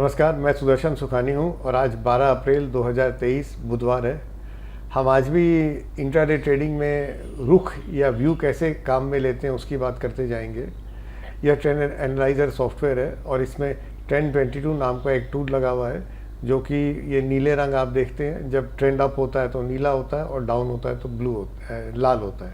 नमस्कार, मैं सुदर्शन सुखानी हूं और आज 12 अप्रैल 2023 बुधवार है। हम आज भी इंट्राडे ट्रेडिंग में रुख या व्यू कैसे काम में लेते हैं उसकी बात करते जाएंगे। यह ट्रेंड एनालाइजर सॉफ्टवेयर है और इसमें ट्रेंड 22 नाम का एक टूल लगा हुआ है, जो कि ये नीले रंग आप देखते हैं। जब ट्रेंड अप होता है तो नीला होता है और डाउन होता है तो ब्लू होता है, लाल होता है।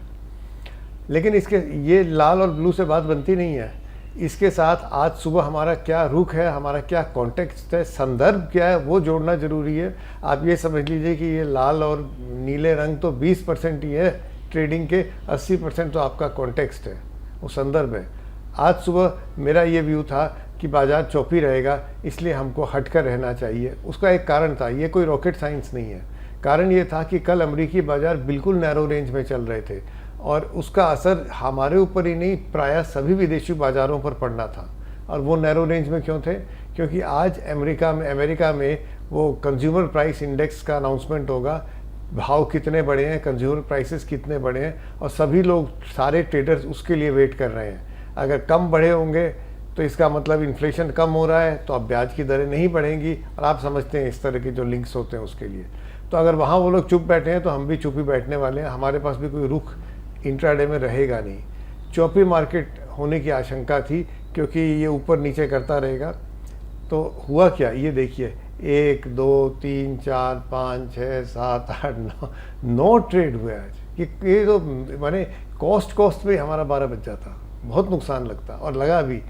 लेकिन इसके ये लाल और ब्लू से बात बनती नहीं है। इसके साथ आज सुबह हमारा क्या रुख है, हमारा क्या कॉन्टेक्स्ट है, संदर्भ क्या है, वो जोड़ना ज़रूरी है। आप ये समझ लीजिए कि ये लाल और नीले रंग तो 20% ही है ट्रेडिंग के, 80% तो आपका कॉन्टेक्स्ट है, वो संदर्भ है। आज सुबह मेरा ये व्यू था कि बाज़ार चौपी रहेगा, इसलिए हमको हटकर रहना चाहिए। उसका एक कारण था, ये कोई रॉकेट साइंस नहीं है। कारण ये था कि कल अमेरिकी बाज़ार बिल्कुल नैरो रेंज में चल रहे थे और उसका असर हमारे ऊपर ही नहीं, प्रायः सभी विदेशी बाज़ारों पर पड़ना था। और वो नैरो रेंज में क्यों थे? क्योंकि आज अमेरिका में वो कंज्यूमर प्राइस इंडेक्स का अनाउंसमेंट होगा। भाव कितने बढ़े हैं, कंज्यूमर प्राइसेस कितने बढ़े हैं, और सभी लोग, सारे ट्रेडर्स उसके लिए वेट कर रहे हैं। अगर कम बढ़े होंगे तो इसका मतलब इन्फ्लेशन कम हो रहा है, तो अब ब्याज की दरें नहीं बढ़ेंगी। और आप समझते हैं इस तरह के जो लिंक्स होते हैं उसके लिए। तो अगर वहाँ वो लोग चुप बैठे हैं तो हम भी चुप ही बैठने वाले हैं। हमारे पास भी कोई रुख इंट्राडे में रहेगा नहीं। चौपी मार्केट होने की आशंका थी क्योंकि ये ऊपर नीचे करता रहेगा। तो हुआ क्या, ये देखिए, 1 2 3 4 5 6 7 8 9 ट्रेड हुए आज। ये तो माने कॉस्ट में हमारा 12 बच जाता, बहुत नुकसान लगता। और लगा भी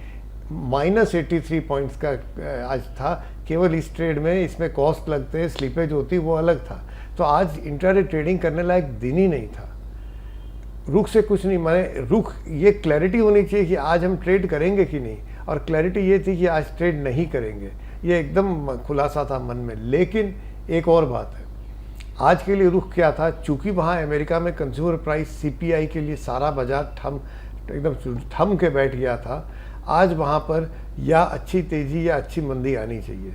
-83 पॉइंट्स का आज था केवल इस ट्रेड में। इसमें कॉस्ट लगते, स्लीपेज होती, वो अलग था। तो आज इंट्राडे ट्रेडिंग करने लायक दिन ही नहीं था। रुख से कुछ नहीं, माने रुख ये क्लैरिटी होनी चाहिए कि आज हम ट्रेड करेंगे कि नहीं, और क्लैरिटी ये थी कि आज ट्रेड नहीं करेंगे। ये एकदम खुलासा था मन में। लेकिन एक और बात है, आज के लिए रुख क्या था? चूंकि वहाँ अमेरिका में कंज्यूमर प्राइस CPI के लिए सारा बाजार एकदम थम के बैठ गया था। आज वहाँ पर या अच्छी तेज़ी या अच्छी मंदी आनी चाहिए।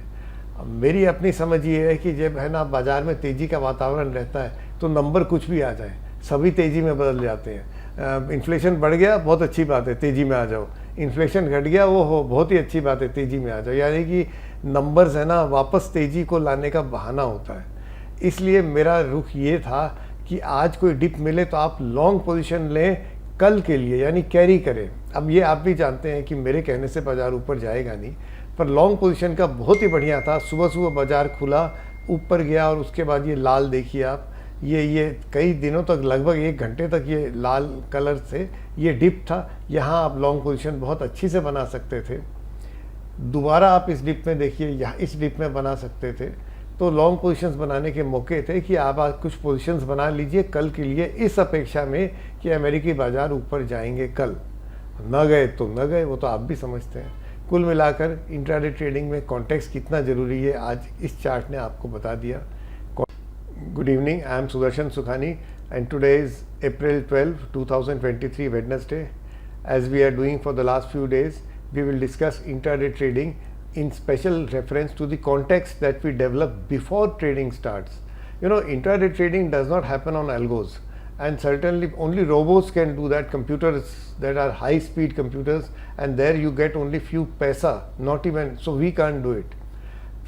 अब मेरी अपनी समझ ये है कि जब है ना बाज़ार में तेज़ी का वातावरण रहता है तो नंबर कुछ भी आ जाए, सभी तेज़ी में बदल जाते हैं। इन्फ्लेशन बढ़ गया, बहुत अच्छी बात है, तेज़ी में आ जाओ। इन्फ्लेशन घट गया, वो हो, बहुत ही अच्छी बात है, तेज़ी में आ जाओ। यानी कि नंबर्स है ना, वापस तेज़ी को लाने का बहाना होता है। इसलिए मेरा रुख ये था कि आज कोई डिप मिले तो आप लॉन्ग पोजीशन लें कल के लिए, यानी कैरी करें। अब ये आप भी जानते हैं कि मेरे कहने से बाज़ार ऊपर जाएगा नहीं, पर लॉन्ग पोजीशन का बहुत ही बढ़िया था। सुबह बाज़ार खुला, ऊपर गया, और उसके बाद ये लाल देखिए आप, ये कई दिनों तक, लगभग 1 घंटे तक ये लाल कलर से ये डिप था। यहाँ आप लॉन्ग पोजीशन बहुत अच्छी से बना सकते थे। दोबारा आप इस डिप में देखिए, यहाँ इस डिप में बना सकते थे। तो लॉन्ग पोजीशंस बनाने के मौके थे कि आप आज कुछ पोजीशंस बना लीजिए कल के लिए, इस अपेक्षा में कि अमेरिकी बाज़ार ऊपर जाएंगे कल। न गए तो न गए, वो तो आप भी समझते हैं। कुल मिलाकर इंट्राडे ट्रेडिंग में कॉन्टेक्स्ट कितना ज़रूरी है, आज इस चार्ट ने आपको बता दिया। Good evening, I am Sudarshan Sukhani and today is April 12, 2023, Wednesday. As we are doing for the last few days, we will discuss intraday trading in special reference to the context that we develop before trading starts. You know, intraday trading does not happen on algos, and certainly only robots can do that, computers that are high speed computers, and there you get only few paisa, not even, so we can't do it.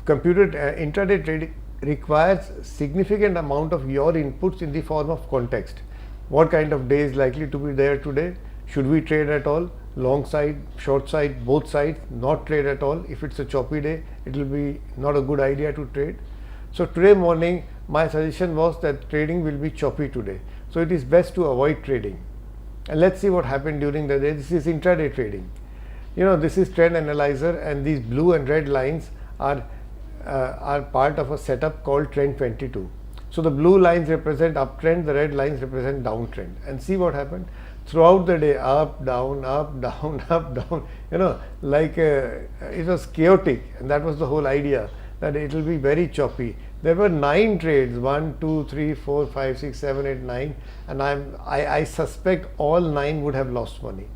Intraday trading requires significant amount of your inputs in the form of context. What kind of day is likely to be there today? Should we trade at all? Long side, short side, both sides, not trade at all. If it's a choppy day, it will be not a good idea to trade. So today morning, my suggestion was that trading will be choppy today. So it is best to avoid trading. And let's see what happened during the day. This is intraday trading. You know, this is trend analyzer, and these blue and red lines are part of a setup called trend 22. So the blue lines represent uptrend, the red lines represent downtrend. And see what happened throughout the day: up, down, up, down, up, down. You know, like it was chaotic, and that was the whole idea, that it will be very choppy. There were 9 trades, 1 2 3 4 5 6 7 8 9, and I suspect all 9 would have lost money.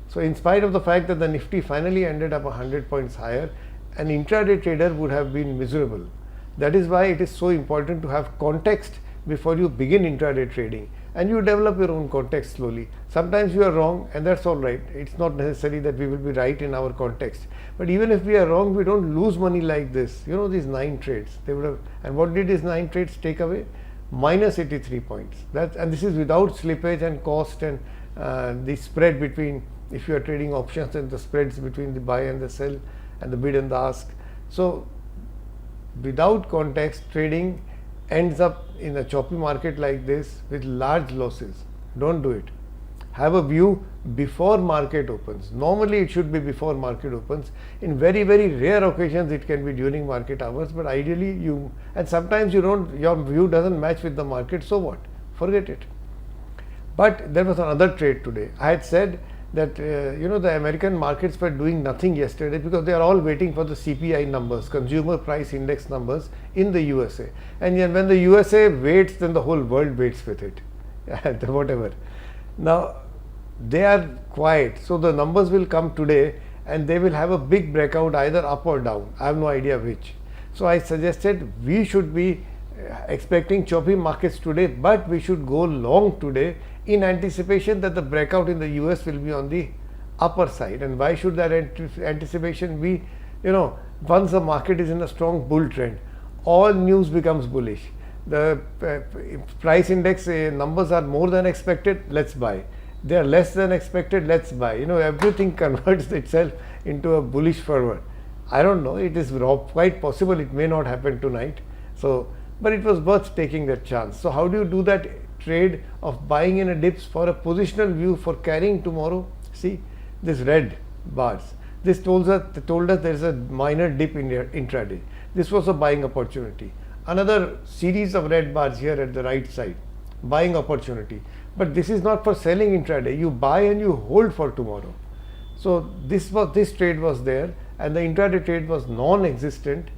So in spite of the fact that the Nifty finally ended up 100 points higher, an intraday trader would have been miserable. That is why it is so important to have context before you begin intraday trading. and you develop your own context slowly. Sometimes you are wrong, and that's all right. It's not necessary that we will be right in our context. But even if we are wrong, we don't lose money like this. You know, these 9 trades, they would have, and what did these 9 trades take away? Minus 83 points. And this is without slippage and cost and the spread between, if you are trading options, and the spreads between the buy and the sell and the bid and the ask. So without context, trading ends up in a choppy market like this with large losses. Don't do it. Have a view before market opens. Normally it should be before market opens. In very, very rare occasions it can be during market hours, but ideally and sometimes your view doesn't match with the market, so what? Forget it. But there was another trade today. I had said that the American markets were doing nothing yesterday because they are all waiting for the CPI numbers, Consumer Price Index numbers in the USA. And when the USA waits, then the whole world waits with it. Whatever. Now they are quiet, so the numbers will come today and they will have a big breakout either up or down. I have no idea which. So I suggested we should be expecting choppy markets today, but we should go long today in anticipation that the breakout in the US will be on the upper side. And why should that anticipation be? Once the market is in a strong bull trend, all news becomes bullish. The price index numbers are more than expected, let's buy. They are less than expected, let's buy. Everything converts itself into a bullish fervor. I don't know, it is quite possible it may not happen tonight. But it was worth taking that chance. So how do you do that trade of buying in a dips for a positional view for carrying tomorrow? See, this red bars. This told us there is a minor dip in intraday. This was a buying opportunity. Another series of red bars here at the right side, buying opportunity. But this is not for selling intraday. You buy and you hold for tomorrow. So this trade was there, and the intraday trade was non-existent.